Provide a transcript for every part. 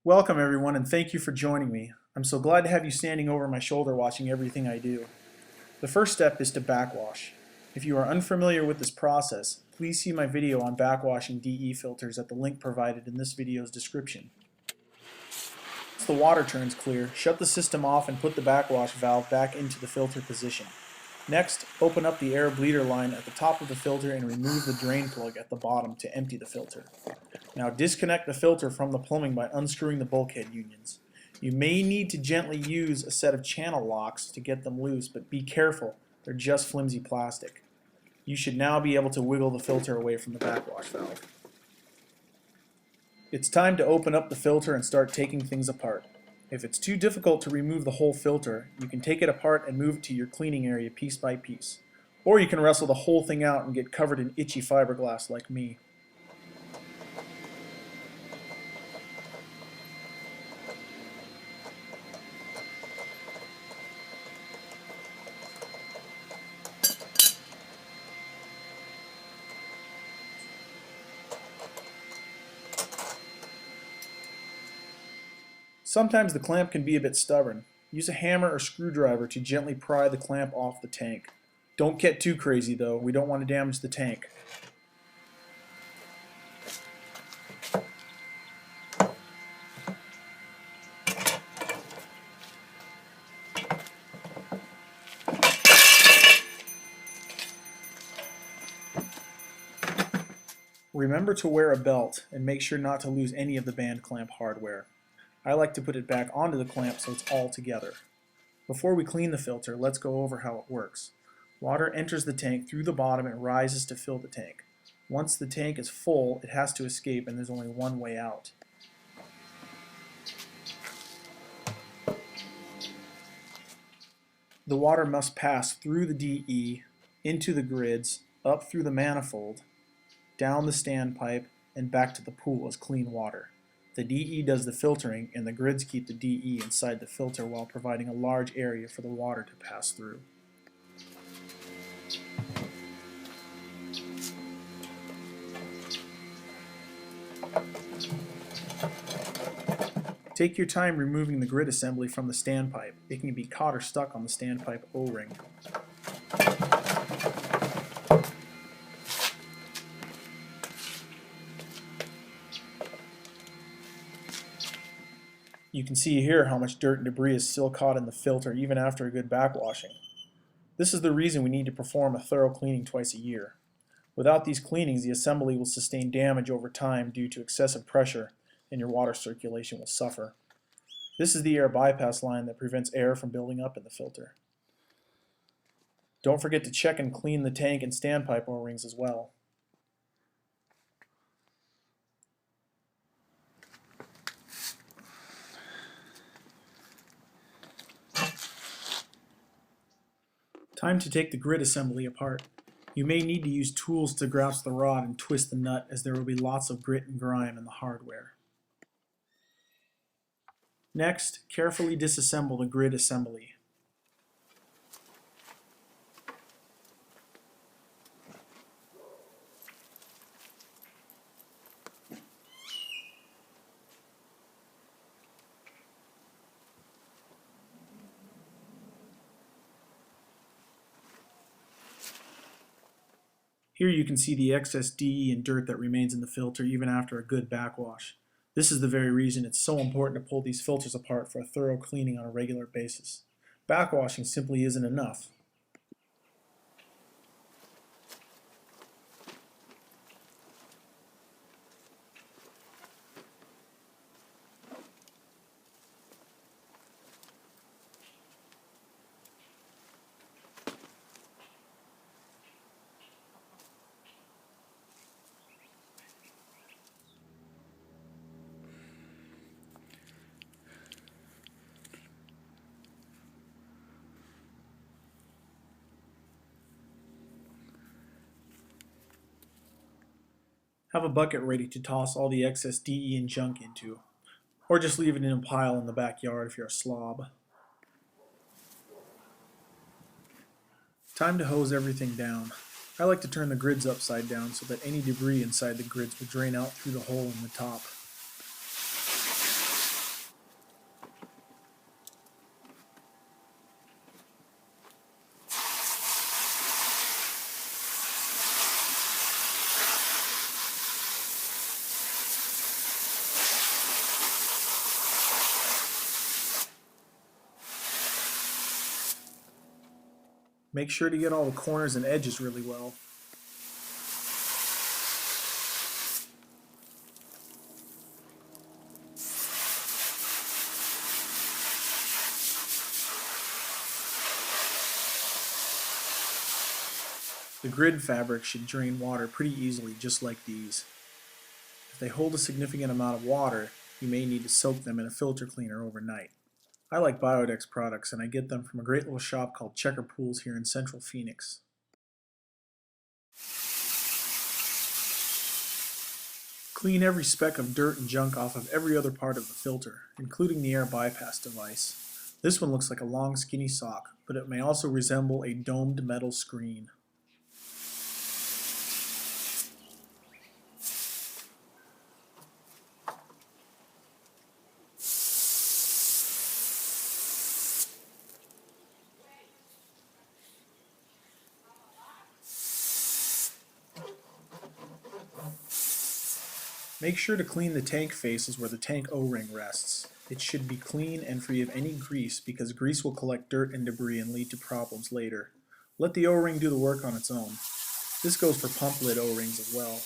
Welcome everyone, and thank you for joining me. I'm so glad to have you standing over my shoulder watching everything I do. The first step is to backwash. If you are unfamiliar with this process, please see my video on backwashing DE filters at the link provided in this video's description. Once the water turns clear, shut the system off and put the backwash valve back into the filter position. Next, open up the air bleeder line at the top of the filter and remove the drain plug at the bottom to empty the filter. Now disconnect the filter from the plumbing by unscrewing the bulkhead unions. You may need to gently use a set of channel locks to get them loose, but be careful, they're just flimsy plastic. You should now be able to wiggle the filter away from the backwash valve. It's time to open up the filter and start taking things apart. If it's too difficult to remove the whole filter, you can take it apart and move it to your cleaning area piece by piece. Or you can wrestle the whole thing out and get covered in itchy fiberglass like me. Sometimes the clamp can be a bit stubborn. Use a hammer or screwdriver to gently pry the clamp off the tank. Don't get too crazy though, we don't want to damage the tank. Remember to wear a belt and make sure not to lose any of the band clamp hardware. I like to put it back onto the clamp so it's all together. Before we clean the filter, let's go over how it works. Water enters the tank through the bottom and rises to fill the tank. Once the tank is full, it has to escape and there's only one way out. The water must pass through the DE, into the grids, up through the manifold, down the standpipe, and back to the pool as clean water. The DE does the filtering, and the grids keep the DE inside the filter while providing a large area for the water to pass through. Take your time removing the grid assembly from the standpipe. It can be caught or stuck on the standpipe O-ring. You can see here how much dirt and debris is still caught in the filter even after a good backwashing. This is the reason we need to perform a thorough cleaning twice a year. Without these cleanings, the assembly will sustain damage over time due to excessive pressure, and your water circulation will suffer. This is the air bypass line that prevents air from building up in the filter. Don't forget to check and clean the tank and standpipe O-rings as well. Time to take the grid assembly apart. You may need to use tools to grasp the rod and twist the nut, as there will be lots of grit and grime in the hardware. Next, carefully disassemble the grid assembly. Here you can see the excess DE and dirt that remains in the filter even after a good backwash. This is the very reason it's so important to pull these filters apart for a thorough cleaning on a regular basis. Backwashing simply isn't enough. Have a bucket ready to toss all the excess DE and junk into, or just leave it in a pile in the backyard if you're a slob. Time to hose everything down. I like to turn the grids upside down so that any debris inside the grids will drain out through the hole in the top. Make sure to get all the corners and edges really well. The grid fabric should drain water pretty easily, just like these. If they hold a significant amount of water, you may need to soak them in a filter cleaner overnight. I like Biodex products, and I get them from a great little shop called Checker Pools here in Central Phoenix. Clean every speck of dirt and junk off of every other part of the filter, including the air bypass device. This one looks like a long skinny sock, but it may also resemble a domed metal screen. Make sure to clean the tank faces where the tank O-ring rests. It should be clean and free of any grease because grease will collect dirt and debris and lead to problems later. Let the O-ring do the work on its own. This goes for pump lid O-rings as well.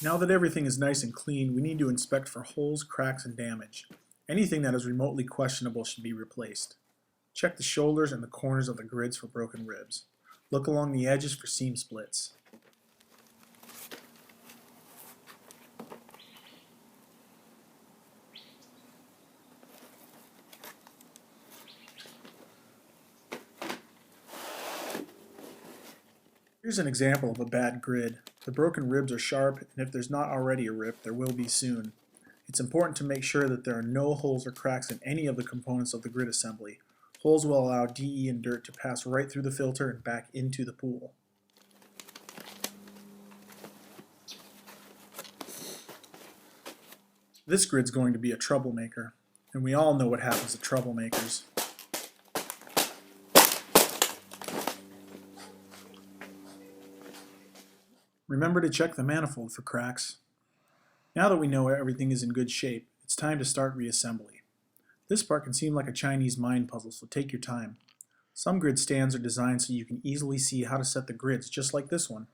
Now that everything is nice and clean, we need to inspect for holes, cracks, and damage. Anything that is remotely questionable should be replaced. Check the shoulders and the corners of the grids for broken ribs. Look along the edges for seam splits. Here's an example of a bad grid. The broken ribs are sharp, and if there's not already a rip, there will be soon. It's important to make sure that there are no holes or cracks in any of the components of the grid assembly. Holes will allow DE and dirt to pass right through the filter and back into the pool. This grid's going to be a troublemaker, and we all know what happens to troublemakers. Remember to check the manifold for cracks. Now that we know everything is in good shape, it's time to start reassembly. This part can seem like a Chinese mind puzzle, so take your time. Some grid stands are designed so you can easily see how to set the grids, just like this one.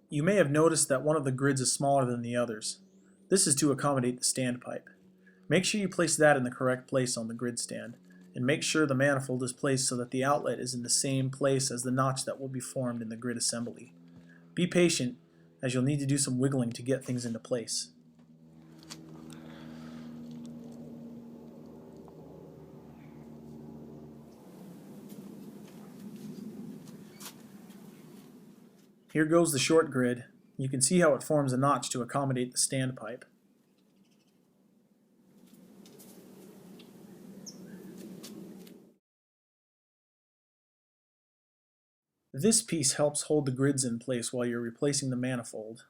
You may have noticed that one of the grids is smaller than the others. This is to accommodate the standpipe. Make sure you place that in the correct place on the grid stand, and make sure the manifold is placed so that the outlet is in the same place as the notch that will be formed in the grid assembly. Be patient, as you'll need to do some wiggling to get things into place. Here goes the short grid. You can see how it forms a notch to accommodate the standpipe. This piece helps hold the grids in place while you're replacing the manifold.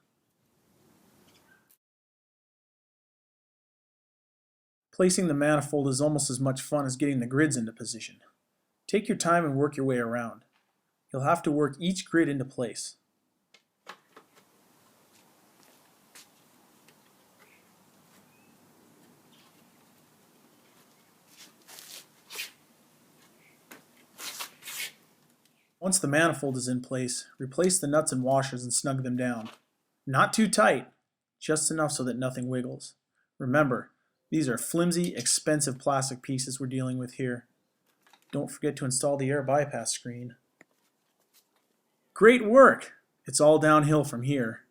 Placing the manifold is almost as much fun as getting the grids into position. Take your time and work your way around. You'll have to work each grid into place. Once the manifold is in place, replace the nuts and washers and snug them down. Not too tight, just enough so that nothing wiggles. Remember, these are flimsy, expensive plastic pieces we're dealing with here. Don't forget to install the air bypass screen. Great work! It's all downhill from here.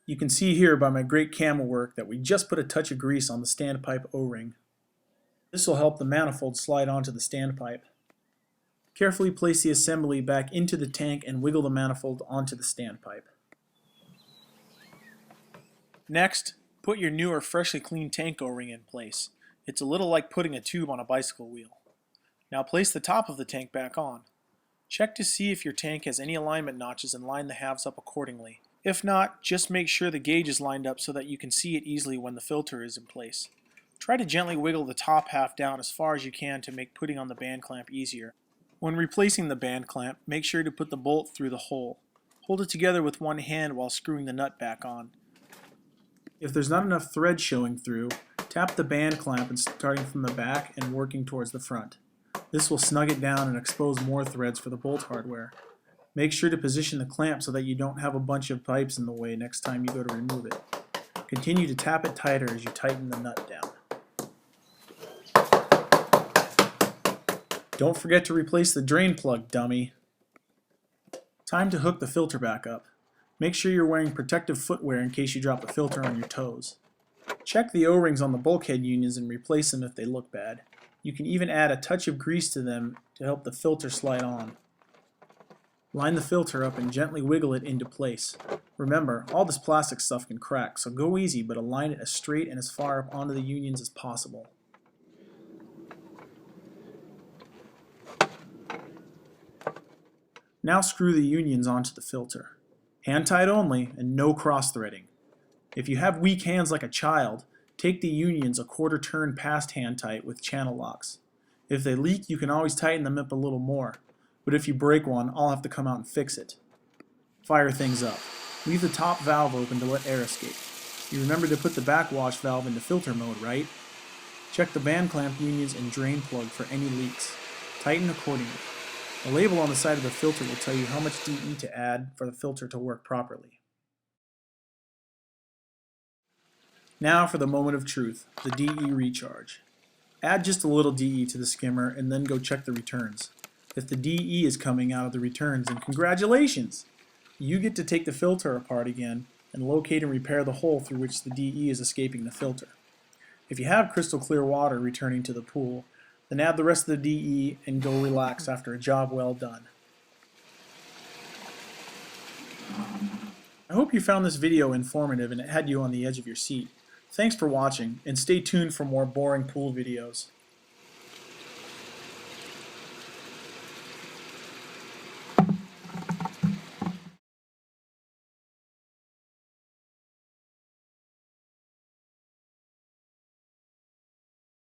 You can see here by my great camel work that we just put a touch of grease on the standpipe O-ring. This will help the manifold slide onto the standpipe. Carefully place the assembly back into the tank and wiggle the manifold onto the standpipe. Next, put your new or freshly cleaned tank O-ring in place. It's a little like putting a tube on a bicycle wheel. Now place the top of the tank back on. Check to see if your tank has any alignment notches and line the halves up accordingly. If not, just make sure the gauge is lined up so that you can see it easily when the filter is in place. Try to gently wiggle the top half down as far as you can to make putting on the band clamp easier. When replacing the band clamp, make sure to put the bolt through the hole. Hold it together with one hand while screwing the nut back on. If there's not enough thread showing through, tap the band clamp and starting from the back and working towards the front. This will snug it down and expose more threads for the bolt hardware. Make sure to position the clamp so that you don't have a bunch of pipes in the way next time you go to remove it. Continue to tap it tighter as you tighten the nut down. Don't forget to replace the drain plug, dummy. Time to hook the filter back up. Make sure you're wearing protective footwear in case you drop the filter on your toes. Check the O-rings on the bulkhead unions and replace them if they look bad. You can even add a touch of grease to them to help the filter slide on. Line the filter up and gently wiggle it into place. Remember, all this plastic stuff can crack, so go easy but align it as straight and as far up onto the unions as possible. Now screw the unions onto the filter. Hand tight only and no cross threading. If you have weak hands like a child, take the unions a quarter turn past hand tight with channel locks. If they leak, you can always tighten them up a little more, but if you break one, I'll have to come out and fix it. Fire things up. Leave the top valve open to let air escape. You remember to put the backwash valve into filter mode, right? Check the band clamp unions and drain plug for any leaks. Tighten accordingly. The label on the side of the filter will tell you how much DE to add for the filter to work properly. Now for the moment of truth, the DE recharge. Add just a little DE to the skimmer and then go check the returns. If the DE is coming out of the returns, then congratulations! You get to take the filter apart again and locate and repair the hole through which the DE is escaping the filter. If you have crystal clear water returning to the pool, then add the rest of the DE and go relax after a job well done. I hope you found this video informative and it had you on the edge of your seat. Thanks for watching, and stay tuned for more boring pool videos.